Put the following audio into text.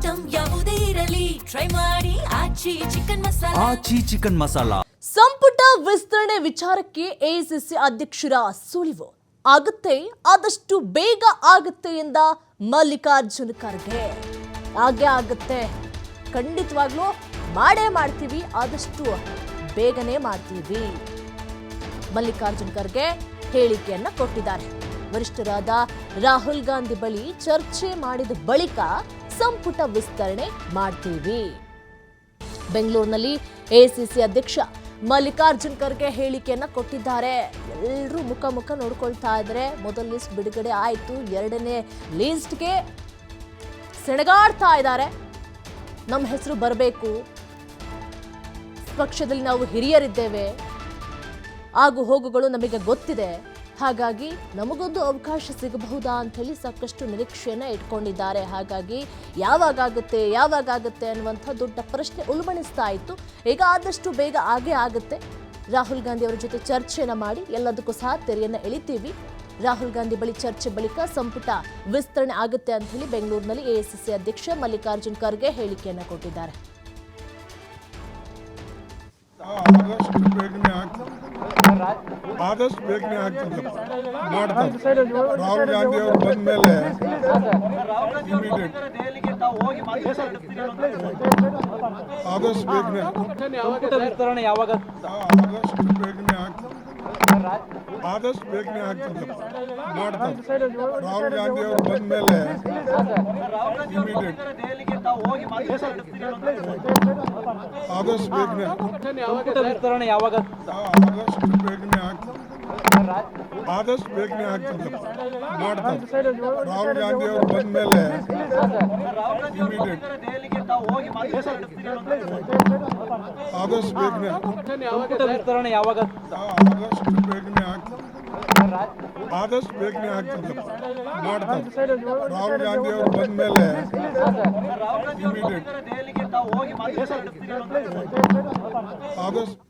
Item ಯಾವುದೇ ಇರಲಿ try ಮಾಡಿ ಆಚಿ ಚಿಕನ್ ಮಸಾಲಾ. ಸಂಪುಟ ವಿಸ್ತರಣೆ ವಿಚಾರಕ್ಕೆ ಎಐಸಿಸಿ ಅಧ್ಯಕ್ಷರ ಸುಳಿವು. ಆಗುತ್ತೆ, ಆದಷ್ಟು ಬೇಗ ಆಗುತ್ತೆ ಎಂದ ಮಲ್ಲಿಕಾರ್ಜುನ್ ಖರ್ಗೆ. ಹಾಗೆ ಆಗುತ್ತೆ, ಖಂಡಿತವಾಗ್ಲೂ ಮಾಡೇ ಮಾಡ್ತೀವಿ, ಆದಷ್ಟು ಬೇಗನೆ ಮಾಡ್ತೀವಿ. ಮಲ್ಲಿಕಾರ್ಜುನ್ ಖರ್ಗೆ ಹೇಳಿಕೆಯನ್ನ ಕೊಟ್ಟಿದ್ದಾರೆ. ವರಿಷ್ಠರಾದ ರಾಹುಲ್ ಗಾಂಧಿ ಬಳಿ ಚರ್ಚೆ ಮಾಡಿದ ಬಳಿಕ ಸಂಪುಟ ವಿಸ್ತರಣೆ ಮಾಡ್ತೀವಿ. ಬೆಂಗಳೂರಿನಲ್ಲಿ ಎಐಸಿಸಿ ಅಧ್ಯಕ್ಷ ಮಲ್ಲಿಕಾರ್ಜುನ್ ಖರ್ಗೆ ಹೇಳಿಕೆಯನ್ನ ಕೊಟ್ಟಿದ್ದಾರೆ. ಎಲ್ಲರೂ ಮುಖ ನೋಡ್ಕೊಳ್ತಾ ಇದ್ದಾರೆ. ಮೊದಲ ಲಿಸ್ಟ್ ಬಿಡುಗಡೆ ಆಯಿತು, ಎರಡನೇ ಲಿಸ್ಟ್ಗೆ ಸೆಣಗಾಡ್ತಾ ಇದ್ದಾರೆ. ನಮ್ಮ ಹೆಸರು ಬರಬೇಕು, ಪಕ್ಷದಲ್ಲಿ ನಾವು ಹಿರಿಯರಿದ್ದೇವೆ, ಆಗು ಹೋಗುಗಳು ನಮಗೆ ಗೊತ್ತಿದೆ, ಹಾಗಾಗಿ ನಮಗೊಂದು ಅವಕಾಶ ಸಿಗಬಹುದಾ ಅಂತ ಹೇಳಿ ಸಾಕಷ್ಟು ನಿರೀಕ್ಷೆಯನ್ನ ಇಟ್ಕೊಂಡಿದ್ದಾರೆ. ಹಾಗಾಗಿ ಯಾವಾಗುತ್ತೆ ಅನ್ನುವಂಥ ದೊಡ್ಡ ಪ್ರಶ್ನೆ ಉಲ್ಬಣಿಸ್ತಾ ಇತ್ತು. ಈಗ ಆದಷ್ಟು ಬೇಗ ಆಗುತ್ತೆ. ರಾಹುಲ್ ಗಾಂಧಿ ಅವರ ಜೊತೆ ಚರ್ಚೆನ ಮಾಡಿ ಎಲ್ಲದಕ್ಕೂ ಸಹ ತೆರೆಯನ್ನ ಎಳಿತೀವಿ. ರಾಹುಲ್ ಗಾಂಧಿ ಬಳಿ ಚರ್ಚೆ ಬಳಿಕ ಸಂಪುಟ ವಿಸ್ತರಣೆ ಆಗುತ್ತೆ ಅಂತ ಹೇಳಿ ಬೆಂಗಳೂರಿನಲ್ಲಿ ಎಐಸಿಸಿ ಅಧ್ಯಕ್ಷ ಮಲ್ಲಿಕಾರ್ಜುನ್ ಖರ್ಗೆ ಹೇಳಿಕೆಯನ್ನ ಕೊಟ್ಟಿದ್ದಾರೆ. ಆದಷ್ಟು ಬೇಗನೆ ಆಗ್ತದೆ ಮಾಡ್ತಾರೆ. ರಾಹುಲ್ ಗಾಂಧಿ ಅವರು ಬಂದ ಮೇಲೆ ಇಮಿಡಿಯೇಟ್ ಆದಷ್ಟು ಬೇಗನೆ ಆದಷ್ಟು ಬೇಗನೆ ಆಗ್ತದೆ ಮಾಡ್ತಾರೆ. ರಾಹುಲ್ ಗಾಂಧಿ ಅವರು ಬಂದ ಮೇಲೆ ಇಮಿಡಿಯೇಟ್ ಆದಷ್ಟು ಬೇಗನೆ ಆದಷ್ಟು ಬೇಗನೆ ಆಗ್ತದೆ ಮಾಡ್ತಾರೆ. ರಾಹುಲ್ ಗಾಂಧಿ ಅವರು ಬಂದ ಮೇಲೆ ಇಮಿಡಿಯೇಟ್ ಆದಷ್ಟು ಬೇಗನೆ ಆದಷ್ಟು ಬೇಗನೆ ಆಗ್ತದೆ ಮಾಡ್ತಾರೆ. ರಾಹುಲ್ ಗಾಂಧಿ ಅವರು ಬಂದ ಮೇಲೆ ಇಮಿಡಿಯೇಟ್ ಆದಷ್ಟು